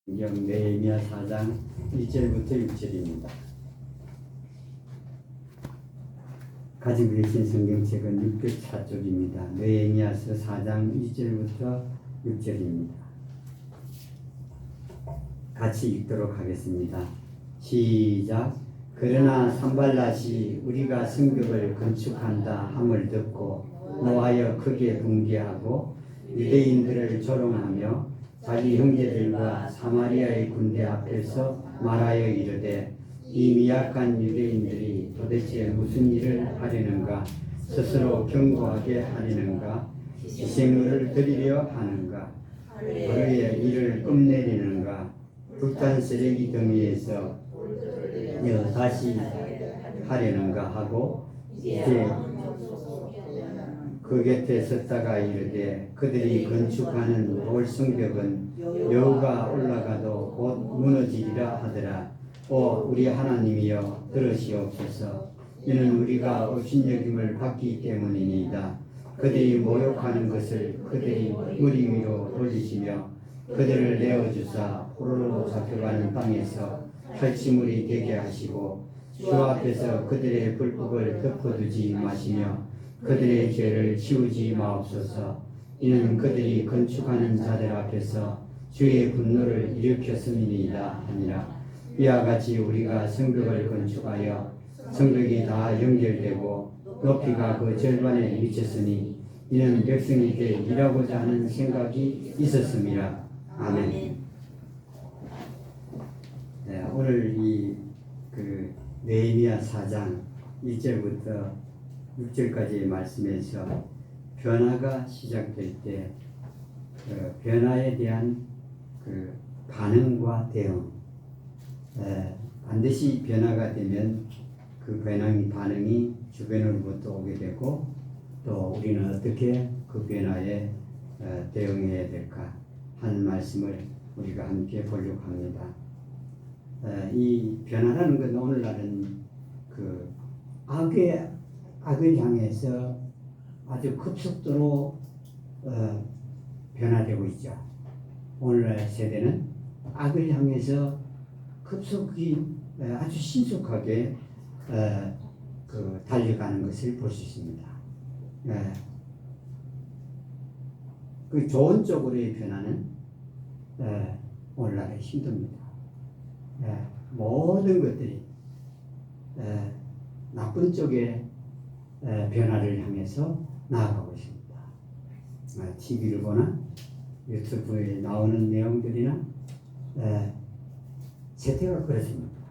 성경 느헤미야 4장 1절부터 6절입니다. 가지고 계신 성경책은 604쪽입니다. 느헤미야서 4장 1절부터 6절입니다. 같이 읽도록 하겠습니다. 시작. 그러나 산발랏이 우리가 성벽을 건축한다 함을 듣고 노하여 크게 붕괴하고 유대인들을 조롱하며 자기 형제들과 사마리아의 군대 앞에서 말하여 이르되 이 미약한 유대인들이 도대체 무슨 일을 하려는가? 스스로 견고하게 하려는가? 희생물을 드리려 하는가? 하루에 이를 끝내려는가? 불탄 쓰레기 더미에서 다시 하려는가 하고 이제 그 곁에 섰다가 이르되 그들이 건축하는 돌 성벽은 여호가 올라가도 곧 무너지리라 하더라. 오 우리 하나님이여 들으시옵소서. 이는 우리가 업신여김을 받기 때문이니이다. 그들이 모욕하는 것을 그들이 무리 위로 돌리시며 그들을 내어주사 포로로 잡혀가는 땅에서 탈취물이 되게 하시고 주 앞에서 그들의 불법을 덮어두지 마시며 그들의 죄를 치우지 마옵소서. 이는 그들이 건축하는 자들 앞에서 주의 분노를 일으켰음이니이다 하니라. 이와 같이 우리가 성벽을 건축하여 성벽이 다 연결되고 높이가 그 절반에 미쳤으니 이는 백성에게 일하고자 하는 생각이 있었음이라. 아멘. 네, 오늘 느헤미야 4장 1절부터 6절까지의 말씀에서 변화가 시작될 때 변화에 대한 반응과 대응, 반드시 변화가 되면 그 반응이 주변으로부터 오게 되고 또 우리는 어떻게 그 변화에 대응해야 될까 하는 말씀을 우리가 함께 보려고 합니다. 이 변화라는 건 오늘날은 악을 향해서 아주 급속도로 변화되고 있죠. 오늘날 세대는 악을 향해서 급속히 아주 신속하게 달려가는 것을 볼 수 있습니다. 그 좋은 쪽으로의 변화는 오늘날에 힘듭니다. 모든 것들이 나쁜 쪽의 변화를 향해서 나아가고 있습니다. TV를 보나 유튜브에 나오는 내용들이나 세태가 그렇습니다.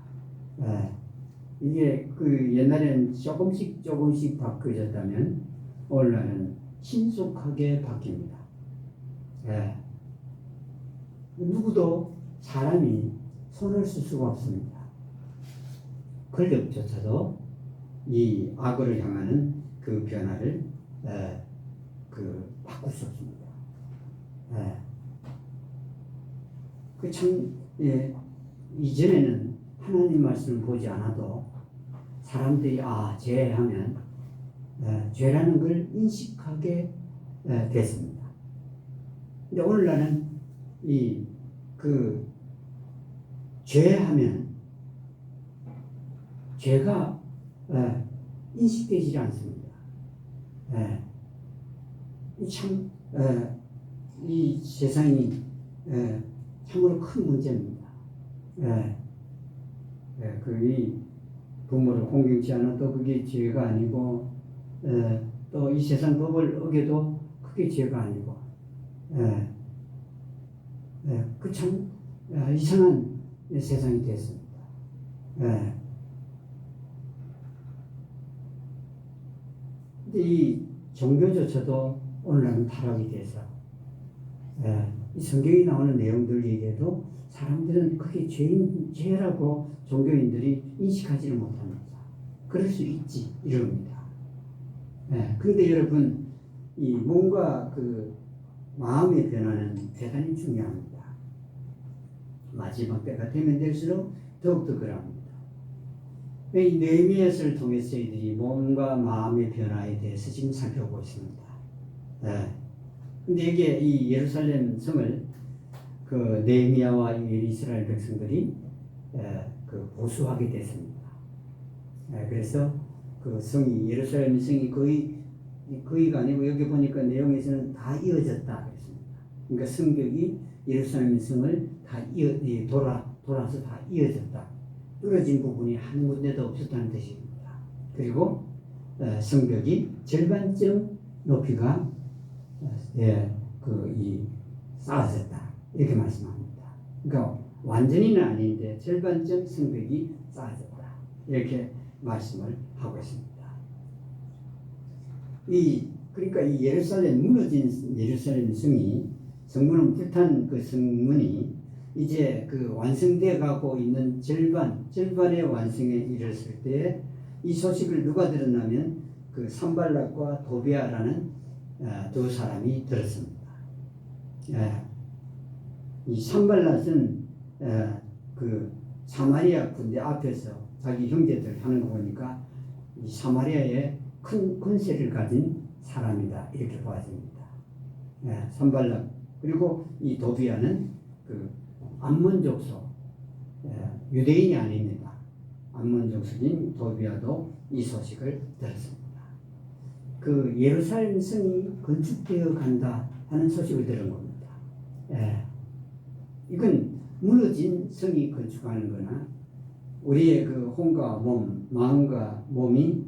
이게 옛날에는 조금씩 바뀌어졌다면 오늘날은 신속하게 바뀝니다. 누구도 사람이 손을 쓸 수가 없습니다. 권력조차도 이 악을 향하는 그 변화를 바꿀 수 없습니다. 이전에는 하나님 말씀을 보지 않아도 사람들이 죄하면 죄라는 걸 인식하게 됐습니다. 근데 오늘날은 죄하면 죄가 인식되지 않습니다. 이 세상이 참으로 큰 문제입니다. 이 부모를 공경치 않아도 그게 죄가 아니고 또 이 세상 법을 어겨도 그게 죄가 아니고 참 이상한 세상이 됐습니다. 이 종교조차도 오늘날은 타락이 돼서 이 성경에 나오는 내용들에게도 사람들은 그게 죄라고 종교인들이 인식하지를 못합니다. 그럴 수 있지 이럽니다. 그런데 여러분 이 몸과 마음의 변화는 대단히 중요합니다. 마지막 때가 되면 될수록 더욱더 그럽니다. 이 느헤미야서를 통해서 이들이 몸과 마음의 변화에 대해서 지금 살펴보고 있습니다. 근데 이게 이 예루살렘 성을 그 느헤미야와 이스라엘 백성들이 그 보수하게 됐습니다. 그래서 그 성이 예루살렘 성이 거의가 아니고 여기 보니까 내용에서는 다 이어졌다 그랬습니다. 그러니까 성벽이 예루살렘 성을 다 돌아서 다 이어졌다. 뚫어진 부분이 한 군데도 없었다는 뜻입니다. 그리고 성벽이 절반쯤 높이가 쌓아졌다 이렇게 말씀합니다. 그러니까 완전히는 아닌데 절반쯤 성벽이 쌓아졌다 이렇게 말씀을 하고 있습니다. 그러니까 이 무너진 예루살렘 성이 성문은 불탄 그 성문이 이제 그 완성되어 가고 있는 절반의 완성에 이르렀을 때 이 소식을 누가 들었냐면 그 산발락과 도비아라는 두 사람이 들었습니다. 이 산발락은 그 사마리아 군대 앞에서 자기 형제들 하는 거 보니까 이 사마리아에 큰 권세를 가진 사람이다 이렇게 보아집니다. 산발락 그리고 이 도비아는 그 암몬 족속 유대인이 아닙니다. 암몬 족속인 도비아도 이 소식을 들었습니다. 그 예루살렘 성이 건축되어 간다 하는 소식을 들은 겁니다. 이건 무너진 성이 건축하는 거나 우리의 그 혼과 몸, 마음과 몸이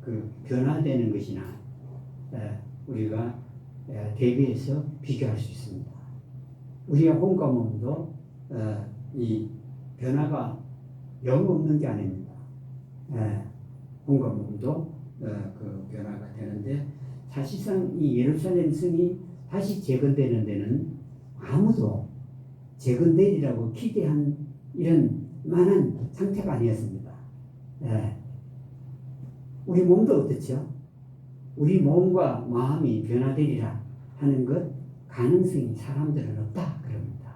그 변화되는 것이나 우리가 대비해서 비교할 수 있습니다. 우리의 혼과 몸도 이 변화가 영 없는 게 아닙니다. 혼과 몸도 그 변화가 되는데 사실상 이 예루살렘 성이 다시 재건되는 데는 아무도 재건되리라고 기대한 이런 만한 상태가 아니었습니다. 우리 몸도 어떻죠? 우리 몸과 마음이 변화되리라 하는 것 가능성이 사람들은 없다 그럽니다.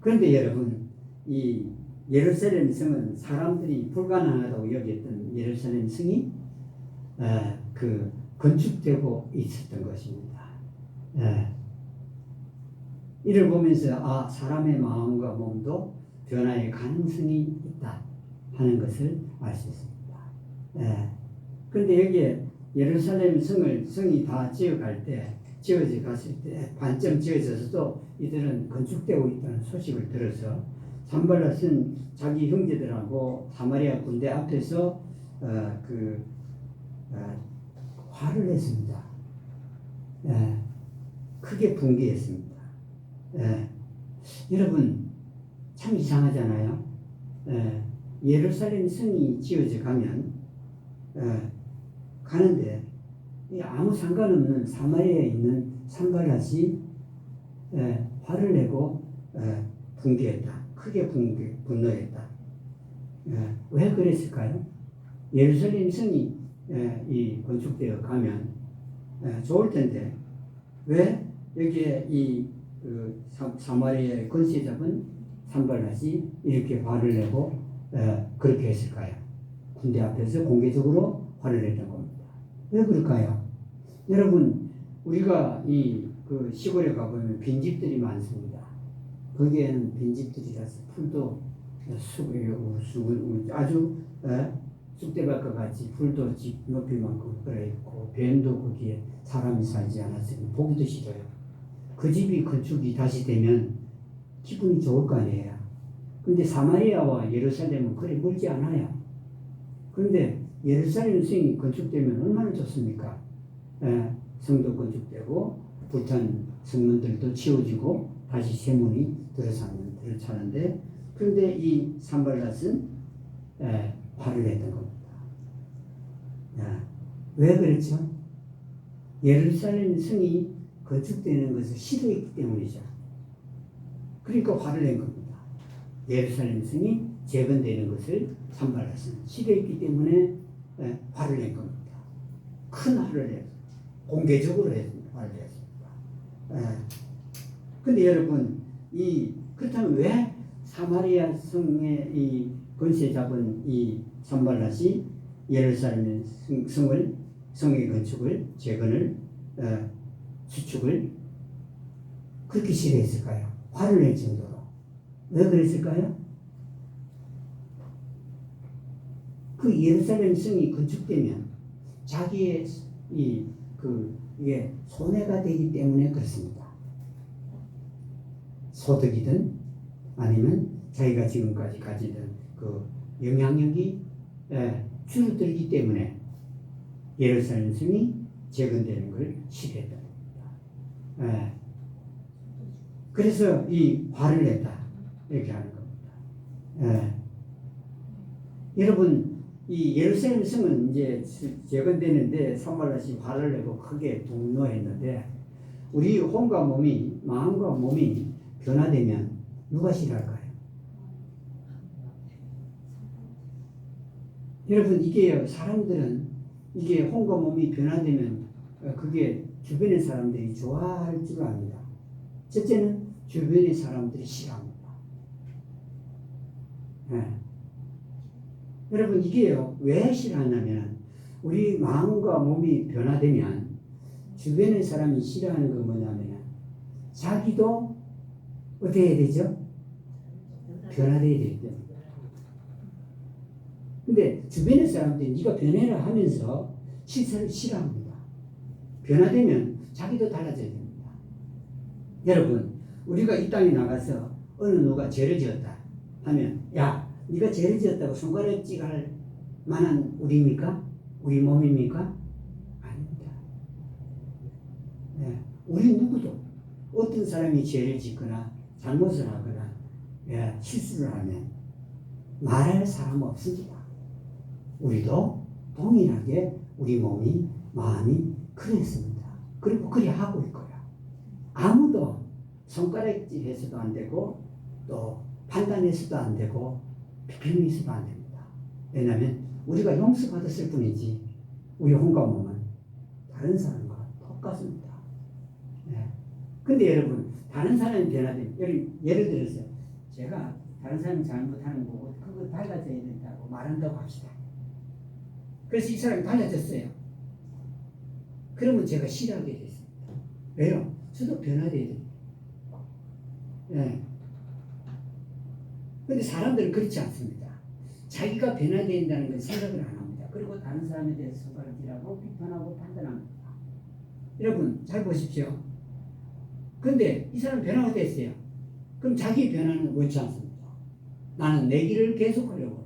그런데 여러분 이 예루살렘 성은 사람들이 불가능하다고 여겼던 예루살렘 성이 그 건축되고 있었던 것입니다. 이를 보면서 사람의 마음과 몸도 변화의 가능성이 있다 하는 것을 알 수 있습니다. 그런데 여기에 예루살렘 성이 다 지어져 갔을 때 반쯤 지어져서도 이들은 건축되고 있다는 소식을 들어서 산발랏은 자기 형제들하고 사마리아 군대 앞에서 화를 냈습니다. 크게 분개했습니다. 여러분 참 이상하잖아요. 예루살렘 성이 지어져 가면 가는데 아무 상관없는 사마리아에 있는 산발랏이 화를 내고 분개했다. 크게 분노했다. 왜 그랬을까요? 예루살렘 성이 이 건축되어 가면 좋을 텐데 왜 여기에 사마리아의 권세 잡은 산발랏이 이렇게 화를 내고 그렇게 했을까요? 군대 앞에서 공개적으로 화를 냈던 겁니다. 왜 그럴까요? 여러분 우리가 그 시골에 가보면 빈집들이 많습니다. 거기에는 빈집들이라서 풀도 아주 쑥대밭과 같이 풀도 집 높이만큼 끌어있고 뱀도 거기에 사람이 살지 않았으니 보기도 싫어요. 그 집이 건축이 다시 되면 기분이 좋을 거 아니에요. 그런데 사마리아와 예루살렘은 그리 멀지 않아요. 그런데 예루살렘 성이 건축되면 얼마나 좋습니까? 성도 건축되고 불탄 성문들도 치워지고 다시 세문이 들어차는데 그런데 이 산발랏은 화를 냈던 겁니다. 왜 그렇죠? 예루살렘 성이 건축되는 것을 싫어했기 때문이죠. 그러니까 화를 낸 겁니다. 예루살렘 성이 재건되는 것을 산발랏은 싫어했기 때문에 화를 낸 겁니다. 큰 화를 냈습니다. 공개적으로 화를 냈습니다. 근데 여러분 그렇다면 왜 사마리아 성의 이 권세 잡은 이 산발랏이 예루살렘 성의 건축을 재건을 수축을 그렇게 싫어했을까요? 화를 낼 정도로. 왜 그랬을까요? 그 예루살렘 성이 건축되면 자기의 이게 손해가 되기 때문에 그렇습니다. 소득이든 아니면 자기가 지금까지 가지던 그 영향력이 줄어들기 때문에 예루살렘 성이 재건되는 걸 싫어했다. 그래서 이 화를 냈다 이렇게 하는 겁니다. 여러분 이 예루살렘 성은 이제 재건되는데 산발랏이 화를 내고 크게 분노했는데 우리 혼과 몸이 마음과 몸이 변화되면 누가 싫어할까요? 여러분 이게 사람들은 이게 혼과 몸이 변화되면 그게 주변의 사람들이 좋아할 줄 압니다. 첫째는 주변의 사람들이 싫어합니다. 여러분 이게요 왜 싫어하냐면 우리 마음과 몸이 변화되면 주변의 사람이 싫어하는 건 뭐냐면 자기도 어떻게 해야 되죠? 변화되어야 되기 때문에. 근데 주변의 사람들이 네가 변해라 하면서 실체를 싫어합니다. 변화되면 자기도 달라져야 됩니다. 여러분 우리가 이 땅에 나가서 어느 누가 죄를 지었다 하면 야 네가 죄를 지었다고 손가락 찌갈 만한 우리입니까? 우리 몸입니까? 아닙니다. 우리 누구도 어떤 사람이 죄를 짓거나 잘못을 하거나 실수를 하면 말할 사람 없습니다. 우리도 동일하게 우리 몸이 마음이 그랬습니다. 그리고 그리 하고 있고요. 아무도 손가락질해서도 안 되고 또 판단해서도 안 되고 비밀해서도 안 됩니다. 왜냐하면 우리가 용서받았을 뿐이지 우리 혼과 몸은 다른 사람과 똑같습니다. 근데 여러분 다른 사람이 변화된 예를 들어서 제가 다른 사람이 잘못하는 거고 그거 달라져야 된다고 말한다고 합시다. 그래서 이 사람이 달라졌어요. 그러면 제가 싫어하게 됐습니다. 왜요? 저도 변화돼야 됩니다. 근데 사람들은 그렇지 않습니다. 자기가 변화된다는 걸 생각을 안 합니다. 그리고 다른 사람에 대해서 손가락질하고 비판하고 판단합니다. 여러분 잘 보십시오. 근데 이 사람은 변화가 됐어요. 그럼 자기 변화는 원치 않습니다. 나는 내 길을 계속하려고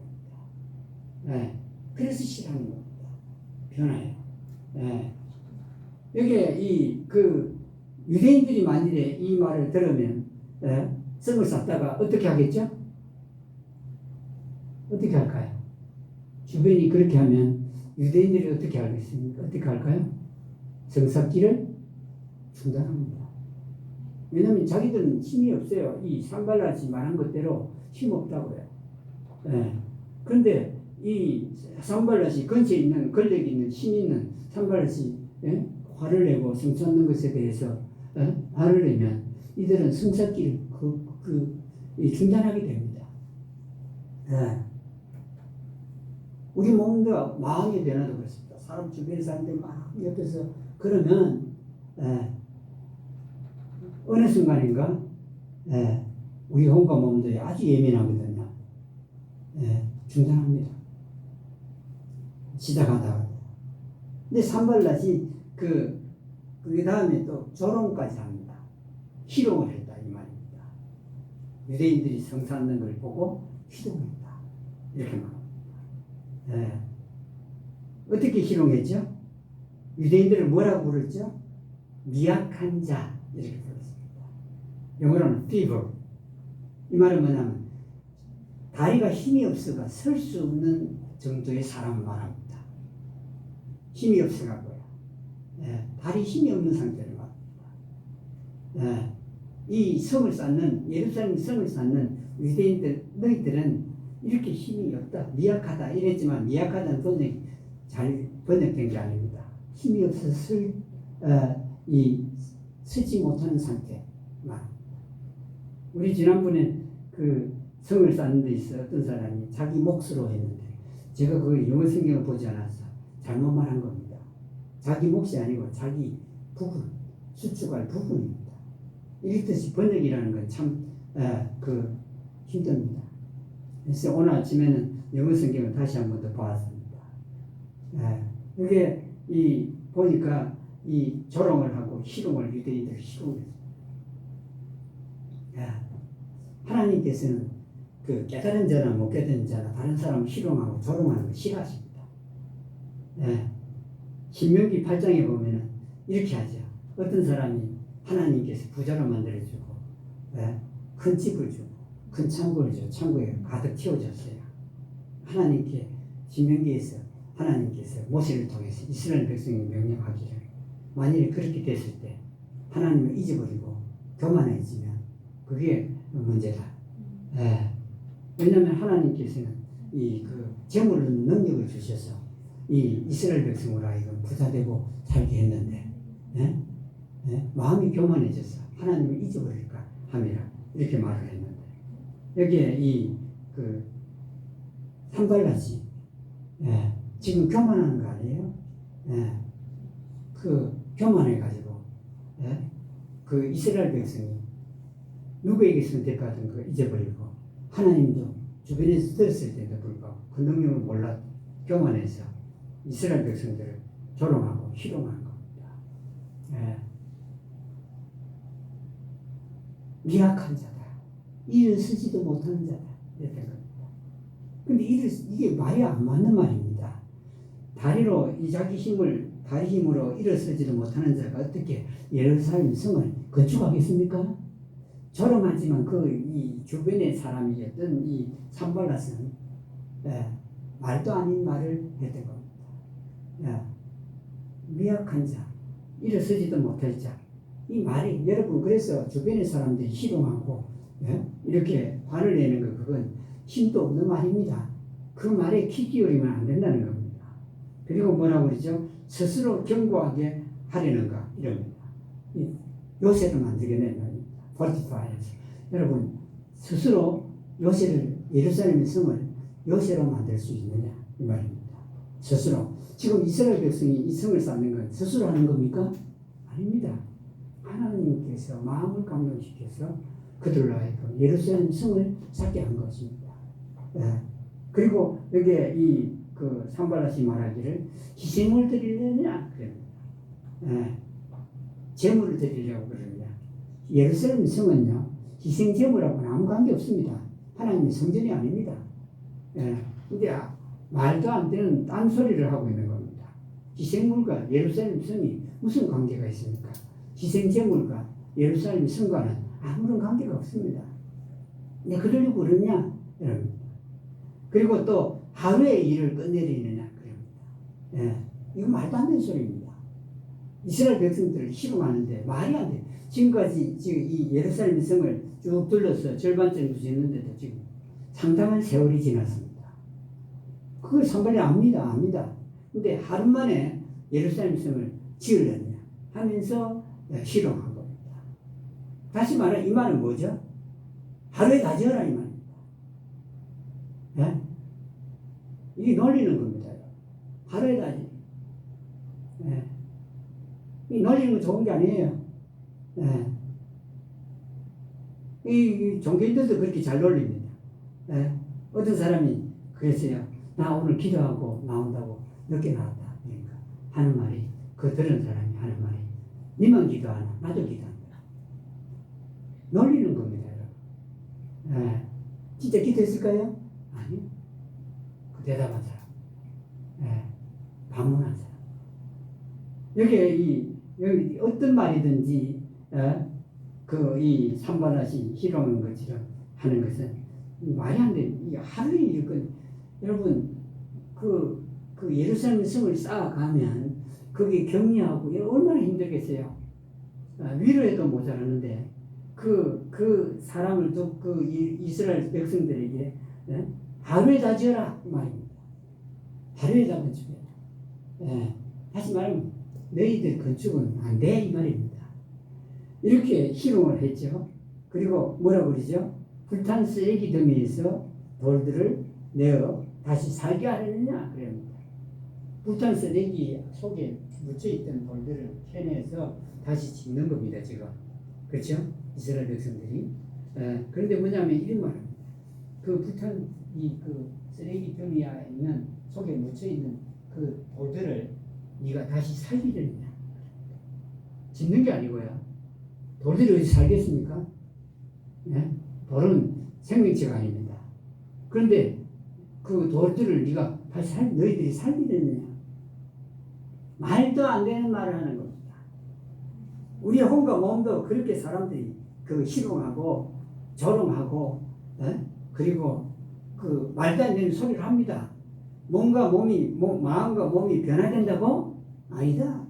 합니다. 그래서 싫어하는 겁니다. 변화예요. 여기에 유대인들이 만일에 이 말을 들으면 성을 쌓다가 어떻게 하겠죠? 어떻게 할까요? 주변이 그렇게 하면 유대인들이 어떻게 하겠습니까? 어떻게 할까요? 성 쌓기를 중단합니다. 왜냐하면 자기들은 힘이 없어요. 이 산발랏이 말한 것대로 힘 없다고요. 그런데 이 산발랏이 근처에 있는 권력 있는 힘 있는 산발랏이 화를 내고 성 쌓는 것에 대해서 화를 내면 이들은 성 쌓기를 중단하게 됩니다. 우리 몸과 마음의 변화도 그렇습니다. 사람 주변 사람들 막 옆에서 그러면 어느 순간인가 우리 혼과 몸도 아주 예민하거든요. 중단합니다. 시작하다가. 근데 산발랏이 그 다음에 또 조롱까지 합니다. 희롱을 했다 이 말입니다. 유대인들이 성 쌓는 걸 보고 희롱했다 이렇게 말합니다. 어떻게 희롱했죠? 유대인들을 뭐라고 부르죠? 미약한 자 이렇게 불렀습니다. 영어로는 feeble. 이 말은 뭐냐면 다리가 힘이 없어가 설 수 없는 정도의 사람을 말합니다. 힘이 없어가고요. 다리 힘이 없는 상태를 말합니다. 이 성을 쌓는 예루살렘 성을 쌓는 유대인들 너희들은 이렇게 힘이 없다, 미약하다 이랬지만 미약하다는 번역이 잘 번역된 게 아닙니다. 힘이 없어서 서지 못하는 상태 말합니다. 우리 지난번에 그 성을 쌓는 데 있어 어떤 사람이 자기 몫으로 했는데 제가 그 영어 성경을 보지 않아서 잘못 말한 겁니다. 자기 몫이 아니고 자기 부분 수축할 부분입니다. 이렇듯이 번역이라는 건 참 힘듭니다. 그래서 오늘 아침에는 영어 성경을 다시 한 번 더 보았습니다. 이게 보니까 이 조롱을 하고 희롱을 유대인들 희롱했습니다. 하나님께서는 그 깨달은 자나 못 깨달은 자나 다른 사람 희롱하고 조롱하는 걸 싫어하십니다. 신명기 8장에 보면은 이렇게 하죠. 어떤 사람이 하나님께서 부자로 만들어주고 큰 집을 주고 큰 창고를 주고 창고에 가득 채워줬어요. 하나님께 신명기에서 하나님께서 모세를 통해서 이스라엘 백성이 명령하기를 만일에 그렇게 됐을 때 하나님을 잊어버리고 교만해지면 그게 문제다. 왜냐하면 하나님께서는 그 재물을 얻는 능력을 주셔서 이 이스라엘 백성으로 하여금 부자되고 살게 했는데 마음이 교만해져서 하나님을 잊어버릴까 함이라 이렇게 말을 했는데 여기에 그 산발라지 지금 교만하는 거 아니에요? 그 교만해가지고 그 이스라엘 백성이 누구에게서 대가하던 거 잊어버리고 하나님도 주변에서 들었을 때도 불구하고 그 능력을 몰라 교만해서 이스라엘 백성들을 조롱하고 희롱하는 겁니다. 미약한 자다. 일을 쓰지도 못하는 자다. 이랬던 겁니다. 근데 이게 말이 안 맞는 말입니다. 다리로 자기 다리 힘으로 일을 쓰지도 못하는 자가 어떻게 예루살렘 성을 건축하겠습니까? 조롱하지만 이 주변의 사람이었던 이 산발랏은 말도 아닌 말을 했던 겁니다. 미약한 자, 일을 쓰지도 못할 자. 이 말이 여러분 그래서 주변의 사람들이 희롱하고 이렇게 화를 내는 거 그건 힘도 없는 말입니다. 그 말에 귀 기울이면 안 된다는 겁니다. 그리고 뭐라고 그러죠? 스스로 견고하게 하려는가 이럽니다. 요새를 만들어낸 말입니다. 포르티파이어서 여러분 스스로 예루살렘의 성을 요새로 만들 수 있느냐 이 말입니다. 스스로 지금 이스라엘 백성이 이 성을 쌓는 건 스스로 하는 겁니까? 아닙니다. 하나님께서 마음을 감동시켜서 그들로 하여금 예루살렘 성을 쌓게 한 것입니다. 그리고 여기에 그 산발랏이 말하기를 희생을 드리려냐 그럽니다. 제물을 드리려고 그러냐. 예루살렘 성은요 희생 제물하고는 아무 관계 없습니다. 하나님의 성전이 아닙니다. 근데 말도 안 되는 딴소리를 하고 있는 겁니다. 희생물과 예루살렘 성이 무슨 관계가 있습니까? 희생 제물과 예루살렘 성과는 아무런 관계가 없습니다. 근데 그러려고 그러냐? 이럽니다. 그리고 또 하루의 일을 끝내리느냐? 그럽니다. 이거 말도 안 되는 소리입니다. 이스라엘 백성들을 희롱하는데 말이 안 돼요. 지금까지 이 예루살렘 성을 쭉 둘러서 절반 정도 짓는데도 지금 상당한 세월이 지났습니다. 그걸 상관이 압니다. 근데 하루 만에 예루살렘 성을 지으려냐 하면서 희롱한 겁니다. 다시 말해 이 말은 뭐죠? 하루에 다 지어라 이 말입니다. 이게 놀리는 겁니다. 하루에 다 지어. 이 놀리는 건 좋은 게 아니에요. 이 종교인들도 그렇게 잘 놀립니다. 어떤 사람이 그랬어요. 나 오늘 기도하고 나온다고 늦게 나왔다. 그러니까 하는 말이 그 들은 사람이 하는 말이 니만 기도하나 나도 기도한다. 놀리는 겁니다. 여러분. 진짜 기도했을까요? 아니요. 그 대답한 사람. 반문한 사람. 여기 어떤 말이든지 이 산발랏이 희롱한 것처럼 하는 것은 말이 안 돼. 하루에 이렇게 여러분 그 예루살렘 성을 쌓아가면 그게 격리하고 얼마나 힘들겠어요. 위로해도 모자라는데 그 사람을 또 그 이스라엘 백성들에게 하루에 다 지어라 이 말입니다. 하루에 다 건축해라. 다시 말하면 너희들 건축은 안 돼 이 말입니다. 이렇게 희롱을 했죠. 그리고 뭐라고 그러죠? 불탄 쓰레기 더미에서 돌들을 내어 다시 살게 하려느냐 그럽니다. 불탄 쓰레기 속에 묻혀있던 돌들을 캐내서 다시 짓는 겁니다, 지금. 그렇죠? 이스라엘 백성들이. 그런데 뭐냐면 이런 말입니다. 그 불탄 그 쓰레기 더미에 있는 속에 묻혀있는 그 돌들을 네가 다시 살리려느냐. 짓는 게 아니고요. 돌들이 어디 살겠습니까? 네? 돌은 생명체가 아닙니다. 그런데 그 돌들을 네가 다시 너희들이 살리려느냐. 말도 안 되는 말을 하는 겁니다. 우리 혼과 몸도 그렇게 사람들이 그 희롱하고 조롱하고 그리고 그 말도 안 되는 소리를 합니다. 마음과 몸이 변화된다고? 아니다.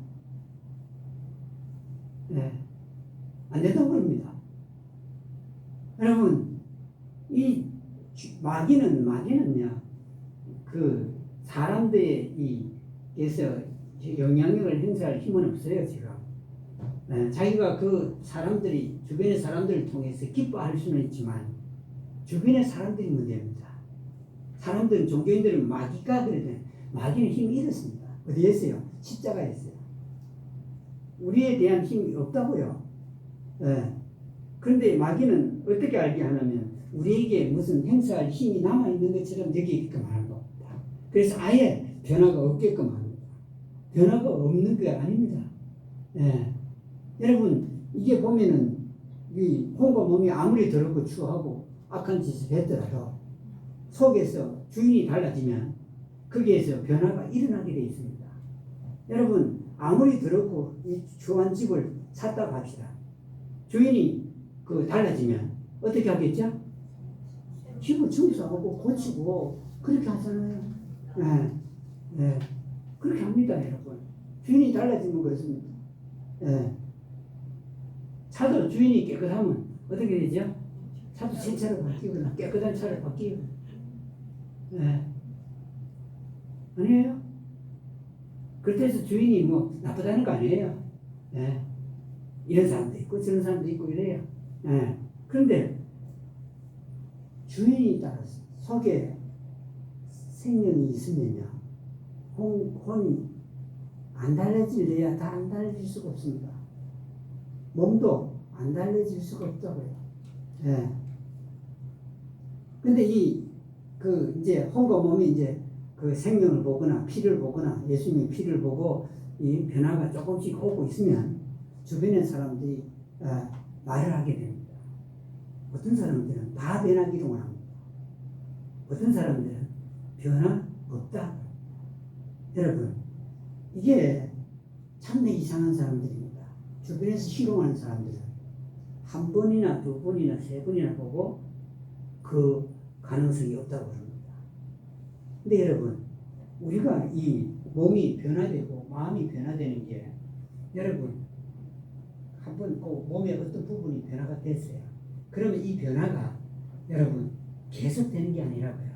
안 된다고 그럽니다. 여러분, 이 마귀는요, 그 사람들에서 영향력을 행사할 힘은 없어요, 지금. 자기가 그 사람들이, 주변의 사람들을 통해서 기뻐할 수는 있지만, 주변의 사람들이 문제입니다. 사람들은, 종교인들은 마귀가 그러든, 마귀는 힘이 잃었습니다. 어디에 있어요? 십자가에 있어요. 우리에 대한 힘이 없다고요. 그런데 마귀는 어떻게 알게 하냐면, 우리에게 무슨 행사할 힘이 남아있는 것처럼 여기게끔 하는 겁니다. 그래서 아예 변화가 없게끔 합니다. 변화가 없는 게 아닙니다. 여러분, 이게 보면은, 이 혼과 몸이 아무리 더럽고 추하고 악한 짓을 했더라도 속에서 주인이 달라지면 거기에서 변화가 일어나게 되어 있습니다. 여러분, 아무리 더럽고 이 추한 집을 샀다고 합시다. 주인이 달라지면 어떻게 하겠죠? 집을 청소하고 고치고 그렇게 하잖아요. 그렇게 합니다, 여러분. 주인이 달라지면 그렇습니다. 차도 주인이 깨끗하면 어떻게 되죠? 차도 새 차로 바뀌거나 깨끗한 차로 바뀌고. 아니에요? 그렇다고 주인이 뭐 나쁘다는 거 아니에요. 이런 사람도 있고 저런 사람도 있고 이래요. 그런데 주인이 따라서 속에 생명이 있으면요, 혼이 안 달라질래야 다 안 달라질 수가 없습니다. 몸도 안 달라질 수가 없다고요. 근데 이제 혼과 몸이 이제 그 생명을 보거나 피를 보거나 예수님의 피를 보고 이 변화가 조금씩 오고 있으면 주변의 사람들이 말을 하게 됩니다. 어떤 사람들은 다 변화 기동을 합니다. 어떤 사람들은 변화 없다. 여러분, 이게 참내 이상한 사람들입니다. 주변에서 희롱하는 사람들은 한 번이나 두 번이나 세 번이나 보고 그 가능성이 없다고 합니다. 근데 여러분, 우리가 이 몸이 변화되고 마음이 변화되는 게, 여러분, 한번 그 몸의 어떤 부분이 변화가 됐어요. 그러면 이 변화가 여러분 계속되는 게 아니라고요.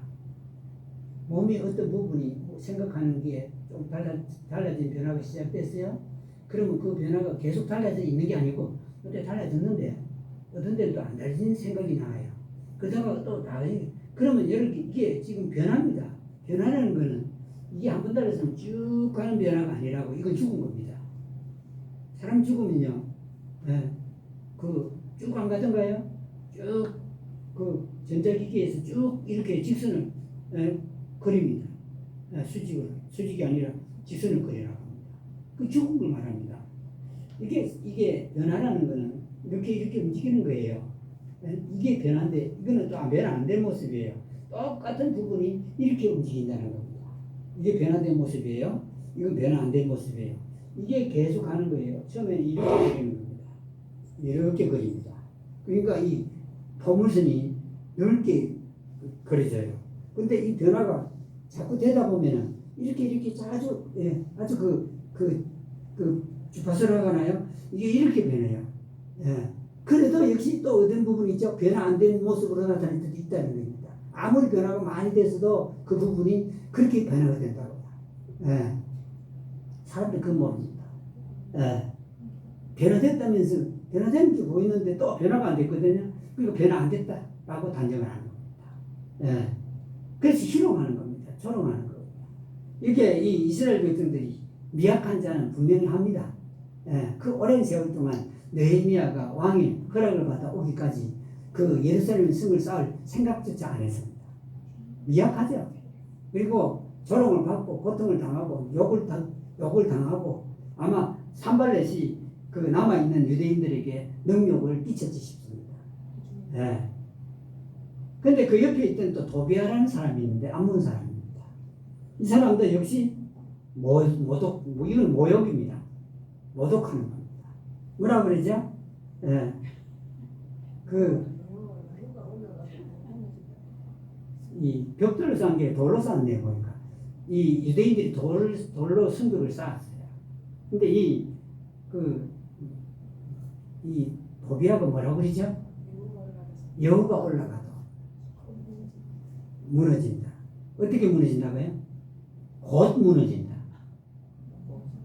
몸의 어떤 부분이 생각하는 게 좀 달라진 변화가 시작됐어요. 그러면 그 변화가 계속 달라져 있는 게 아니고 그때 달라졌는데 어떤 데는 또 안 달라진 생각이 나와요. 그러다가 또 다르게. 그러면 이게 지금 변화입니다. 변화라는 거는 이게 한 번 달라서는 쭉 가는 변화가 아니라고. 이건 죽은 겁니다. 사람 죽으면요, 쭉 안 가던가요? 쭉 전자기기에서 쭉 이렇게 직선을 그립니다. 수직이 아니라 직선을 그리라고 합니다. 그 죽은 걸 말합니다. 이게 변화라는 거는 이렇게 움직이는 거예요. 이게 변화인데 이거는 또 변화 안 된 모습이에요. 똑같은 부분이 이렇게 움직인다는 겁니다. 이게 변화된 모습이에요. 이건 변화 안 된 모습이에요. 이게 계속 하는 거예요. 처음에는 이렇게 그리는 겁니다. 이렇게 그립니다. 그러니까 이 포물선이 넓게 그려져요. 근데 이 변화가 자꾸 되다 보면은 이렇게 아주 주파수로 하나요? 이게 이렇게 변해요. 그래도 역시 또 어떤 부분이 있죠. 변화 안 된 모습으로 나타낼 때도 있다는 겁니다. 아무리 변화가 많이 돼서도 그 부분이 그렇게 변화가 된다고. 사람들 그건 모릅니다. 변화됐다면서 변화된 게 보이는데 또 변화가 안 됐거든요. 그러니까 변화 안 됐다라고 단정을 하는 겁니다. 그래서 희롱하는 겁니다. 조롱하는 겁니다. 이렇게 이 이스라엘 백성들이 미약한 자는 분명히 합니다. 예, 그 오랜 세월 동안 느헤미야가 왕의 허락을 받아 오기까지 그 예루살렘 성을 쌓을 생각조차 안 했습니다. 미약하죠. 그리고 조롱을 받고 고통을 당하고 욕을 당하고 아마 산발렛이 그 남아있는 유대인들에게 능욕을 끼쳤지 싶습니다. 예. 근데 그 옆에 있던 또 도비아라는 사람이 있는데 암몬 사람입니다. 이 사람도 역시 이건 모욕입니다. 모독하는 겁니다. 뭐라 그러죠? 예. 이 벽돌로 쌓은 게 돌로 쌓았네요, 보니까. 이 유대인들이 돌로 성벽을 쌓았어요. 근데 이 도비아가 뭐라고 그러죠? 여호가 올라가도 무너진다. 어떻게 무너진다고요? 곧 무너진다.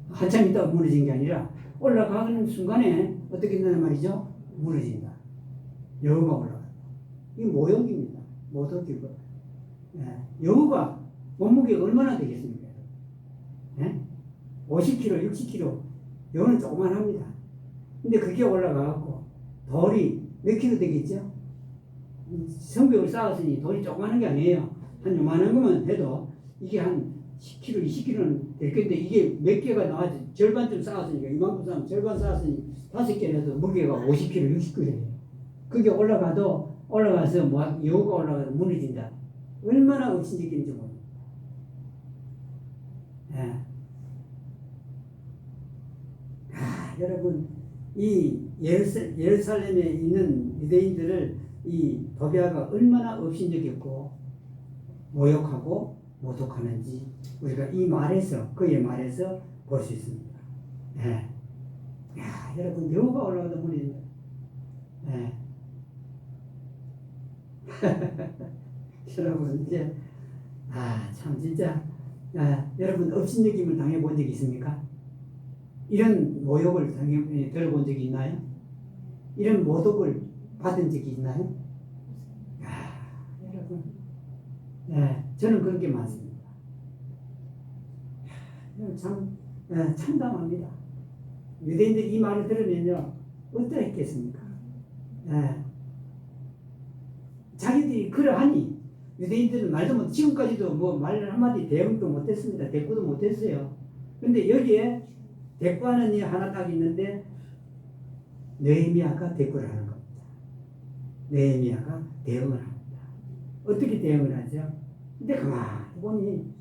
한참 있다가 무너진 게 아니라 올라가는 순간에 어떻게 된단 말이죠? 무너진다. 여호가 올라간다. 이게 모욕입니다. 모독이고. 예. 여호가 몸무게가 얼마나 되겠습니까? 예? 50kg, 60kg. 여호는 조그만합니다. 근데 그게 올라가고 돌이 몇 킬로 되겠죠? 성벽을 쌓았으니 돌이 조그마한 게 아니에요. 한 요만한 것만 해도 이게 한 10kg, 20kg는 될 건데 이게 몇 개가 나와지 절반쯤 쌓았으니까 이만큼 쌓으면 절반 쌓았으니 5개를 해도 무게가 50kg, 60kg예요. 그게 올라가서 여우가 올라가서 무너진다. 얼마나 억신적인지 모릅니다. 예. 여러분 이 예루살렘에 있는 유대인들을 이 도비아가 얼마나 업신여겼고 모욕하고 모독하는지 우리가 그의 말에서 볼 수 있습니다. 예. 여러분 여우가 올라가도 무너진다. 예. 여러분 이제 참 진짜 여러분 업신여김을 당해본 적이 있습니까? 이런 모욕을 들어본 적이 있나요? 이런 모독을 받은 적이 있나요? 여러분 저는 그런 게 많습니다. 참 참담합니다. 유대인들이 이 말을 들으면요 어떠했겠습니까? 자기들이 그러하니 유대인들은 말도 못 지금까지도 뭐 말 한마디 대응도 못했습니다. 대꾸도 못했어요. 근데 여기에 대꾸하는 이 하나 딱 있는데 느헤미야가 대꾸를 하는 겁니다. 느헤미야가 대응을 합니다. 어떻게 대응을 하죠? 근데 가만히 보니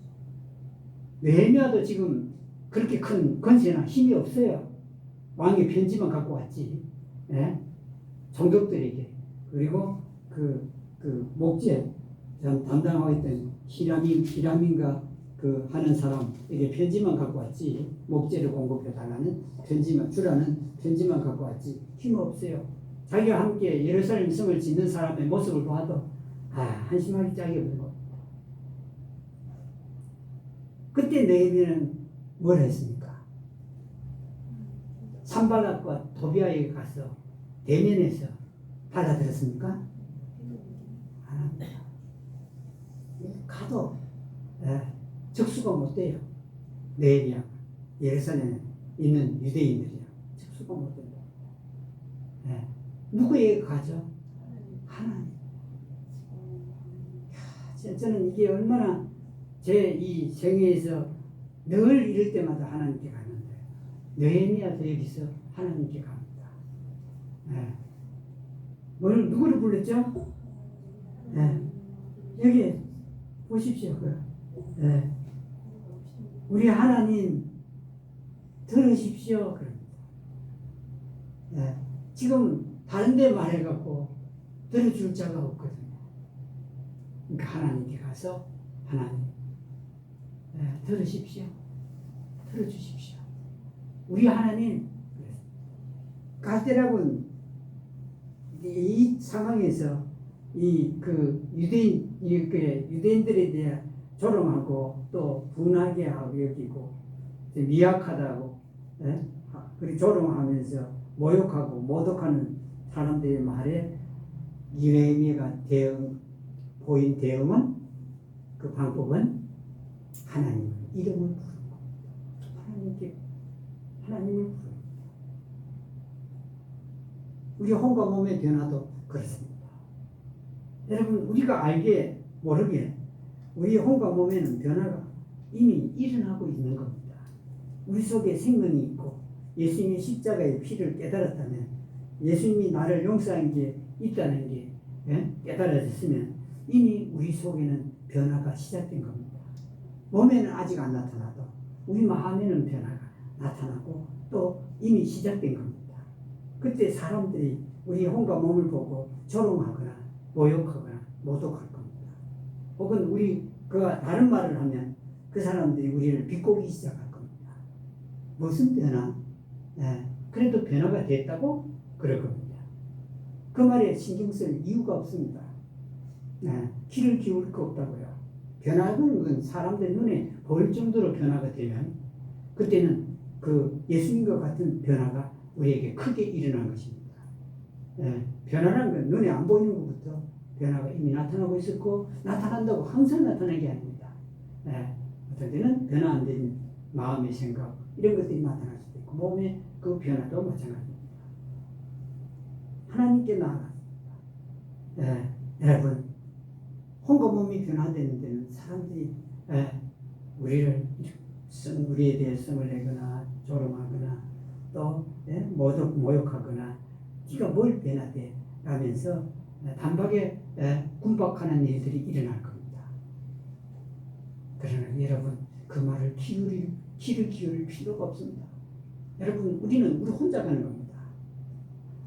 느헤미야도 지금 그렇게 큰 권세나 힘이 없어요. 왕의 편지만 갖고 왔지. 예? 종족들에게 그리고 그 목재 담당하고 있던 히람인가 하는 사람에게 편지만 갖고 왔지. 목재를 공급해 달라는 주라는 편지만 갖고 왔지. 힘 없어요. 자기가 함께 예루살렘 성을 짓는 사람의 모습을 봐도 한심하기 짝이 없는 겁니다. 그때 느헤미야는 뭘 했습니까? 산발락과 도비아에게 가서 대면해서 받아들였습니까? 안 합니다. 가도 적수가 못 돼요. 느헤미야 예루살렘에 있는 유대인들이요. 적수가 못 된다. 누구에게 가죠? 하나님. 저는 이게 얼마나 제 이 생애에서 늘 이럴 때마다 하나님께 가는데 느헤미야도 여기서 하나님께 갑니다. 누구를 불렀죠? 여기 보십시오. 우리 하나님 들으십시오. 그럽니다. 지금 다른 데 말해갖고 들어줄 자가 없거든요. 그러니까 하나님께 가서 하나님 들으십시오. 들어주십시오. 우리 하나님 갈대라군 이 상황에서 유대인들에 대해 조롱하고 또 분하게 하고 여기고 미약하다고 그리고 조롱하면서 모욕하고 모독하는 사람들의 말에 느헤미야가 보인 대응은 그 방법은 하나님 이름을 부르는 겁니다. 하나님을 부르는 겁니다. 우리 혼과 몸의 변화도 그렇습니다. 여러분 우리가 알게 모르게 우리 혼과 몸에는 변화가 이미 일어나고 있는 겁니다. 우리 속에 생명이 있고 예수님의 십자가의 피를 깨달았다면 예수님이 나를 용서한 게 있다는 게 깨달아졌으면 이미 우리 속에는 변화가 시작된 겁니다. 몸에는 아직 안 나타나도 우리 마음에는 변화가 나타나고 또 이미 시작된 겁니다. 그때 사람들이 우리 혼과 몸을 보고 조롱하거나 모욕하거나 모독할 겁니다. 혹은 우리 그가 다른 말을 하면 그 사람들이 우리를 비꼬기 시작할 겁니다. 무슨 변화? 그래도 변화가 됐다고 그럴 겁니다. 그 말에 신경 쓸 이유가 없습니다. 귀를 기울일 거 없다고요. 변화하는 건 사람들 눈에 보일 정도로 변화가 되면 그때는 그 예수님과 같은 변화가 우리에게 크게 일어난 것입니다. 변화라는 건 눈에 안 보이는 것부터 변화가 이미 나타나고 있었고 나타난다고 항상 나타나는 게 아닙니다. 어떤 때는 변화 안 된 마음의 생각 이런 것들이 나타날 수도 있고 몸의 그 변화도 마찬가지입니다. 하나님께 나아갔습니다. 여러분 혼과 몸이 변화되는 데는 사람들이 우리에 대해 성을 내거나 조롱하거나 또 모욕하거나 네가 뭘 변화돼 라면서 단박에 군박하는 일들이 일어날 겁니다. 그러나 여러분 그 말을 귀를 기울일 필요가 없습니다. 여러분 우리는 우리 혼자 가는 겁니다.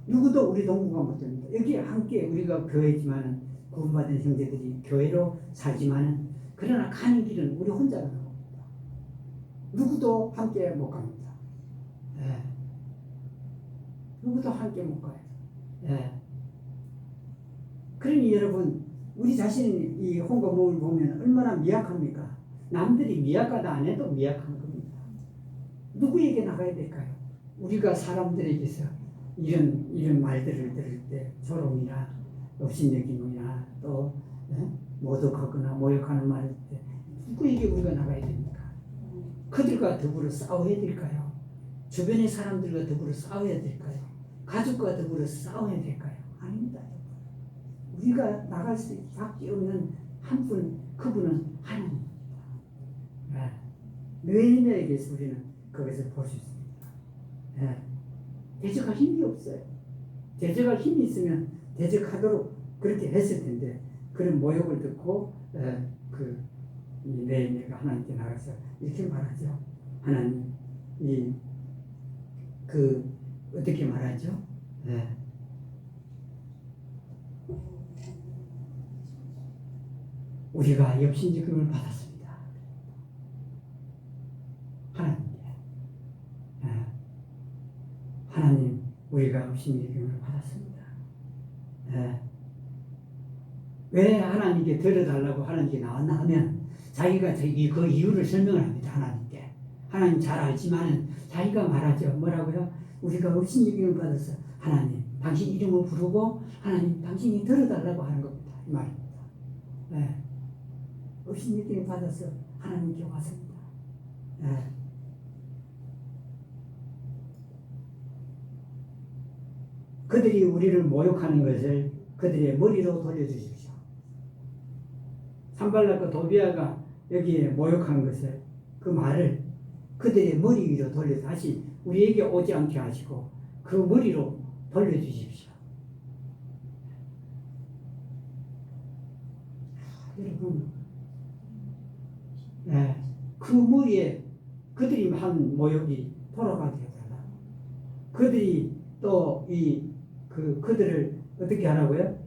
누구도 우리 동거가 못 됩니다. 여기에 함께 우리가 교회지만은 구원받은 형제들이 교회로 살지만은 그러나 가는 길은 우리 혼자 가는 겁니다. 누구도 함께 못 갑니다. 누구도 함께 못 가요. 그러니 여러분 우리 자신이 이 혼과 몸을 보면 얼마나 미약합니까? 남들이 미약하다 안 해도 미약한 겁니다. 누구에게 나가야 될까요? 우리가 사람들에게서 이런 말들을 들을 때 조롱이나 업신여김이나 또 모독하거나 모욕하는 말을 때 누구에게 우리가 나가야 됩니까? 그들과 더불어 싸워야 될까요? 주변의 사람들과 더불어 싸워야 될까요? 가족과 더불어 싸워야 될까요? 아닙니다. 우리가 나갈 수밖에 없는 한 분, 그분은 하나님입니다. 너희에게서 우리는 거기서 볼 수 있습니다. 대적할 힘이 없어요. 대적할 힘이 있으면 대적하도록 그렇게 했을 텐데 그런 모욕을 듣고 내가 하나님께 나가서 이렇게 말하죠. 하나님 어떻게 말하죠? 우리가 역신지금을 받았습니다. 하나님 우리가 역신지금을 받았습니다. 왜 하나님께 들어달라고 하는 게 나왔나 하면 자기가 그 이유를 설명을 합니다. 하나님께. 하나님 잘 알지만 자기가 말하죠. 뭐라고요? 우리가 업신여김을 받아서 하나님 당신 이름을 부르고 하나님 당신이 들어달라고 하는 겁니다. 이 말입니다. 업신여김을 받아서 하나님께 왔습니다. 그들이 우리를 모욕하는 것을 그들의 머리로 돌려주십시오. 산발락과 도비아가 여기에 모욕한 것을 그 말을 그들의 머리 위로 돌려 다시 우리에게 오지 않게 하시고 그 머리로 돌려주십시오. 여러분, 그 머리에 그들이 한 모욕이 돌아가게 해달라. 그들이 또 그들을 어떻게 하라고요?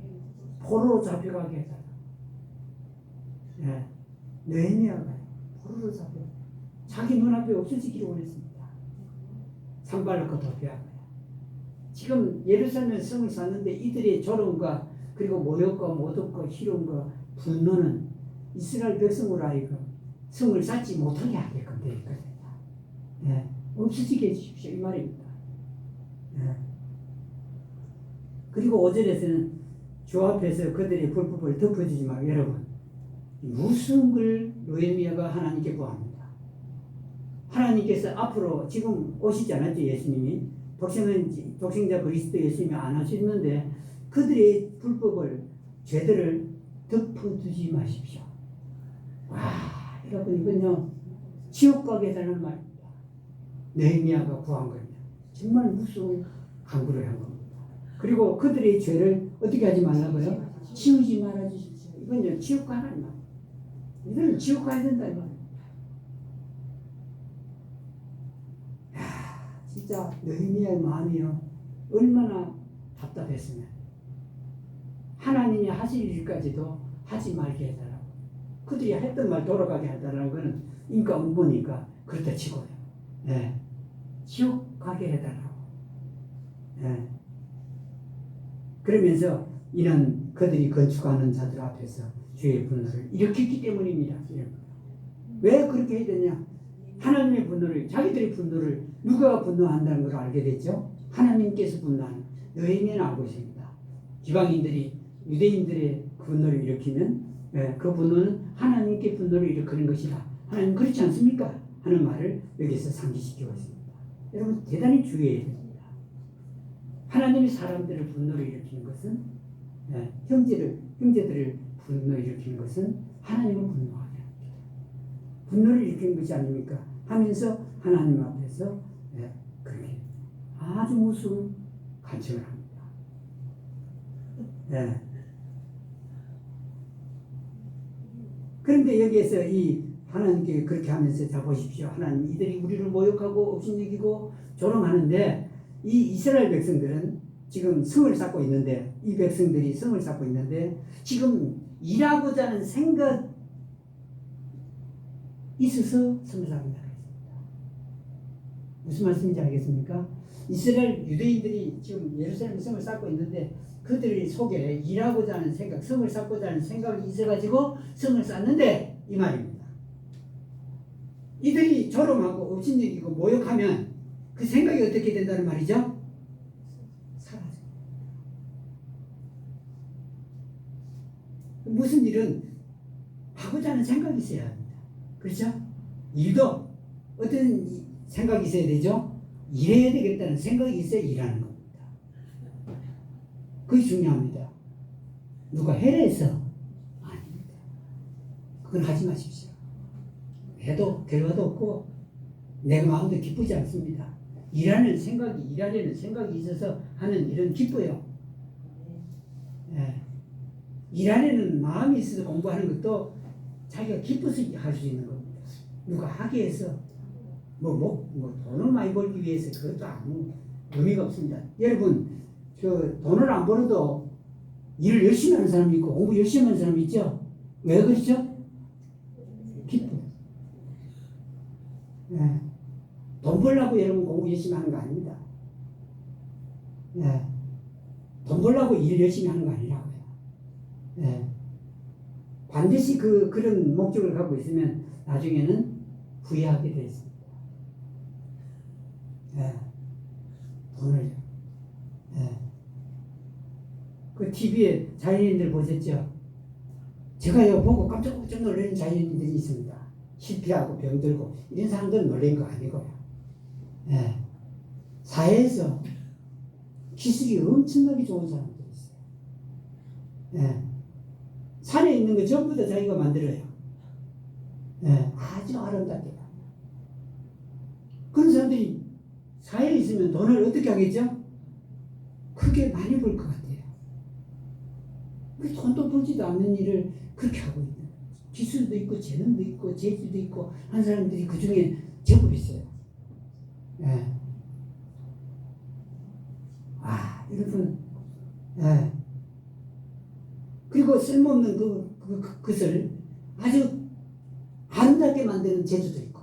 포로로 잡혀가게 해달라. 느헤미야가 포로로 잡혀 자기 눈앞에 없어지기를 원했습니다. 산발락과 도비아가 지금 예루살렘 성을 쌓는데 이들의 조롱과 그리고 모욕과 모독과 희롱과 분노는 이스라엘 백성으로 하여금 성을 쌓지 못하게 하게끔 되어 있거든요. 없어지게 해주십시오. 이 말입니다. 그리고 5절에서는 주 앞에서 그들의 불법을 덮어주지 말고 여러분 무슨 걸 느헤미야가 하나님께 구합니다. 하나님께서 앞으로 지금 오시지 않았죠, 예수님이. 독생자 그리스도 예수님이 안 하시는데 그들의 불법을, 죄들을 덮어두지 마십시오. 와, 여러분, 이건요, 지옥 가게 해달라는 말입니다. 느헤미야가 구한 겁니다. 정말 무서운 간구를 한 겁니다. 그리고 그들의 죄를 어떻게 하지 말라고요? 치우지 말아 주십시오. 이건요, 지옥 가라는 말. 이들은 지옥 가야 된다, 이 말이에요. 진짜 느헤미야의 마음이요, 얼마나 답답했으면 하나님이 하실 일까지도 하지 말게 해달라고. 그들이 했던 말 돌아가게 해달라는 것은 인과 응보니까 그렇다 치고요. 네. 지옥 가게 해달라고. 네. 그러면서 이는 그들이 건축하는 자들 앞에서 주의 분노를 일으켰기 때문입니다. 왜 그렇게 해야 되냐? 하나님의 분노를, 자기들의 분노를 누가 분노한다는 걸 알게 됐죠? 하나님께서 분노하는, 느헤미야는 알고 있습니다. 지방인들이 유대인들의 분노를 일으키면 그 분노는 하나님께 분노를 일으키는 것이다. 하나님 그렇지 않습니까? 하는 말을 여기서 상기시키고 있습니다. 여러분, 대단히 주의해야 됩니다. 하나님이 사람들을 분노를 일으키는 것은, 형제들을 분노를 일으키는 것은 하나님을 분노하게 합니다. 분노를 일으키는 것이 아닙니까? 하면서 하나님 앞에서 그렇게 아주 무서운 간청을 합니다. 그런데 여기에서 이 하나님께 그렇게 하면서, 자 보십시오, 하나님 이들이 우리를 모욕하고 업신여기고 조롱하는데, 이 이스라엘 백성들은 지금 성을 쌓고 있는데, 이 백성들이 성을 쌓고 있는데 지금 일하고자 하는 생각 있어서 성을 쌓고 있다. 무슨 말씀인지 알겠습니까? 이스라엘 유대인들이 지금 예루살렘 성을 쌓고 있는데 그들의 속에 일하고자 하는 생각, 성을 쌓고자 하는 생각이 있어가지고 성을 쌓는데, 이 말입니다. 이들이 조롱하고 업신여기고 모욕하면 그 생각이 어떻게 된다는 말이죠? 사라져. 무슨 일은 하고자 하는 생각이 있어야 합니다. 그렇죠? 일도 어떤 생각이 있어야 되죠? 일해야 되겠다는 생각이 있어야 일하는 겁니다. 그게 중요합니다. 누가 해내서? 아닙니다. 그건 하지 마십시오. 해도 결과도 없고 내 마음도 기쁘지 않습니다. 일하려는 생각이 있어서 하는 일은 기뻐요. 일하려는 마음이 있어서 공부하는 것도 자기가 기뻐서 할 수 있는 겁니다. 누가 하게 해서 돈을 많이 벌기 위해서 그것도 아무 의미가 없습니다. 여러분, 돈을 안 벌어도 일을 열심히 하는 사람이 있고 공부 열심히 하는 사람이 있죠? 왜 그렇죠? 기뻐요. 돈 벌려고 여러분 공부 열심히 하는 거 아닙니다. 돈 벌려고 일 열심히 하는 거 아니라고요. 반드시 그런 목적을 갖고 있으면 나중에는 후회하게 되어 있습니다. 돈을. 그 TV에 자연인들 보셨죠? 제가요 보고 깜짝 놀라는 자연인들이 있습니다. 실패하고 병들고 이런 사람들은 놀란 거 아니고요. 사회에서 기술이 엄청나게 좋은 사람들이 있어요. 산에 있는 거 전부 다 자기가 만들어요. 아주 아름답게. 그런 사람들이 사회에 있으면 돈을 어떻게 하겠죠? 크게 많이 벌 것 같아요. 돈도 벌지도 않는 일을 그렇게 하고 있는 거죠. 기술도 있고 재능도 있고 재주도 있고 한 사람들이 그 중에 제법 있어요. 여러분, 그리고 쓸모없는 그것을 아주 아름답게 만드는 재주도 있고,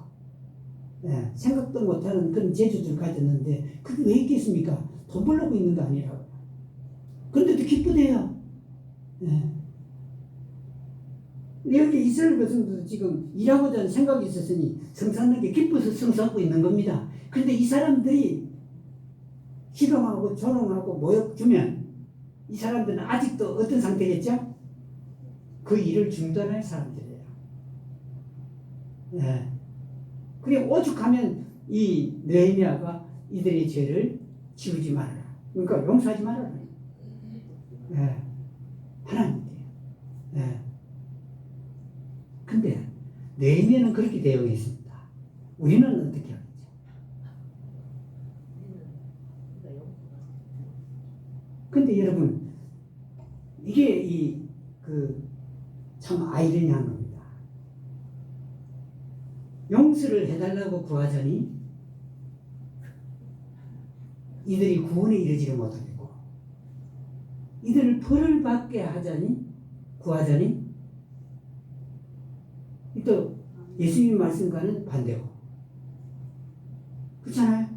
생각도 못하는 그런 재주를 가졌는데 그게 왜 있겠습니까? 돈 벌려고 있는 거 아니라고. 그런데도 기쁘대요. 이렇게 이스라엘 백성들도 지금 일하고자 하는 생각이 있었으니 성산하게 기뻐서 성사하고 있는 겁니다. 그런데 이 사람들이 희롱하고 조롱하고 모욕 주면 이 사람들은 아직도 어떤 상태겠죠? 그 일을 중단할 사람들이에요. 예. 그리고 오죽하면 이 느헤미야가 이들의 죄를 지우지 말아라. 그러니까 용서하지 말아라. 예. 하나님께요. 예. 근데 느헤미야는 그렇게 대응했습니다. 우리는 어떻게 하겠죠? 근데 여러분, 이게 참 아이러니한 겁니다. 용서를 해달라고 구하자니 이들이 구원에 이르지를 못하겠고, 이들을 벌을 받게 하자니 구하자니 또 예수님 말씀과는 반대고, 그렇잖아요.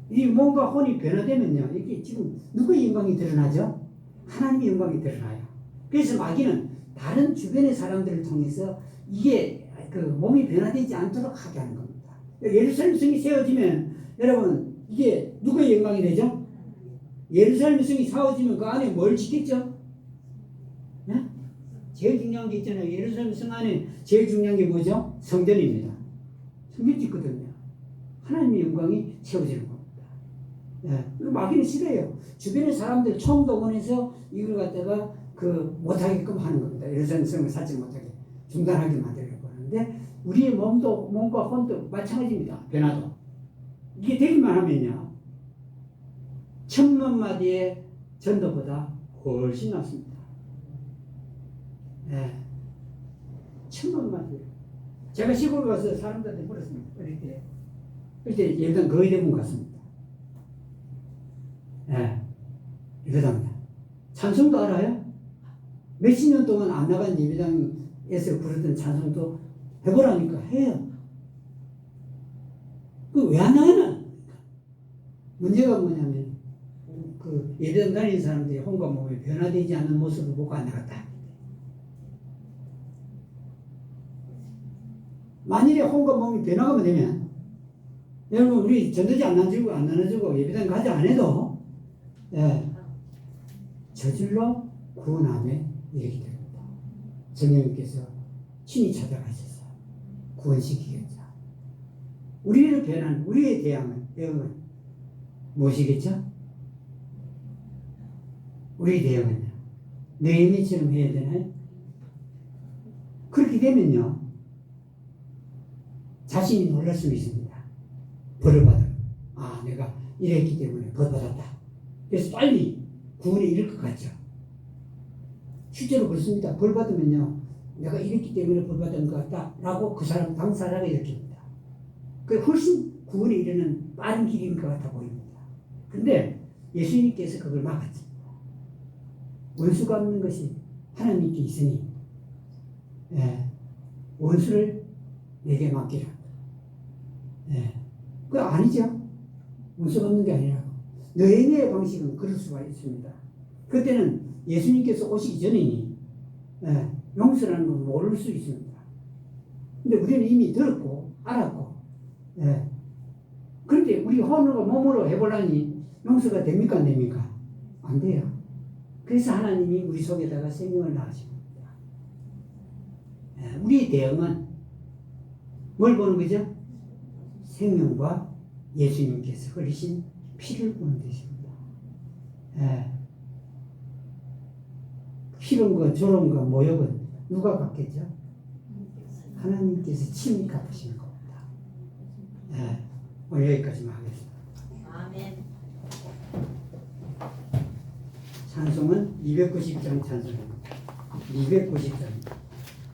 이 뭔가 혼이 변화되면요, 이게 지금 누구의 영광이 드러나죠? 하나님의 영광이 드러나요. 그래서 마귀는 다른 주변의 사람들을 통해서 이게 몸이 변화되지 않도록 하게 하는 겁니다. 예루살렘 성이 세워지면 여러분, 이게 누구의 영광이 되죠? 예루살렘 성이 세워지면 그 안에 뭘 짓겠죠? 네? 제일 중요한 게 있잖아요. 예루살렘 성 안에 제일 중요한 게 뭐죠? 성전입니다. 성전 짓거든요. 하나님의 영광이 세워지는 겁니다. 예. 마귀는 싫어요. 주변의 사람들 총동원해서 이걸 갖다가 못하게끔 하는 겁니다. 예루살렘 성을 살지 못하게 중단하게 만들려고 하는데, 우리의 몸과 혼도 마찬가지입니다. 변화도. 이게 되기만 하면요, 10,000마디의 전도보다 훨씬 낫습니다. 예. 10,000마디. 제가 시골 가서 사람들한테 물었습니다. 어릴 때. 그때 예배당 거의 대부분 갔습니다. 예. 예배당이요. 찬송도 알아요? 몇십 년 동안 안 나간 예배당에서 부르던 찬송도 해보라니까 해요. 왜 안 나가나? 문제가 뭐냐면, 예배당 다니는 사람들이 혼과 몸이 변화되지 않는 모습을 보고 안 나갔다. 만일에 혼과 몸이 변화가 되면, 여러분, 우리 전도지 안 나눠주고 예배당 가지 안 해도, 예, 저절로 구원함에 이르게 됩니다. 성령님께서 친히 찾아가셔서 구원시키겠죠. 우리를 변한, 우리의 대응은 무엇이겠죠? 우리의 대응은요, 느헤미야처럼 해야 되나요? 그렇게 되면요, 자신이 놀랄 수 있습니다. 벌을 받아. 아, 내가 이랬기 때문에 벌 받았다. 그래서 빨리 구원에 이를 것 같죠. 실제로 그렇습니다. 벌 받으면요, 내가 이랬기 때문에 벌 받은 것 같다 라고 그 사람 당사자가 일으킵니다. 그게 훨씬 구원에 이르는 빠른 길인 것 같아 보입니다. 근데 예수님께서 그걸 막았습니다. 원수가 없는 것이 하나님께 있으니, 예, 원수를 내게 맡기라. 예, 그거 아니죠. 원수가 없는 게 아니라고. 느헤미야의 방식은 그럴 수가 있습니다. 그때는 예수님께서 오시기 전이니, 예, 용서라는 건 모를 수 있습니다. 근데 우리는 이미 들었고 알았고, 예. 그런데 우리 혼으로 몸으로 해보려니 용서가 됩니까 안 됩니까? 안 돼요. 그래서 하나님이 우리 속에다가 생명을 낳으신 겁니다. 예, 우리의 대응은 뭘 보는 거죠? 생명과 예수님께서 흘리신 피를 보는 것입니다. 예. 희롱과 조롱과 모욕은 누가 갚겠죠? 하나님께서 친히 갚으시는 겁니다. 네, 오늘 여기까지만 하겠습니다. 아멘. 찬송은 290장 찬송입니다. 290장.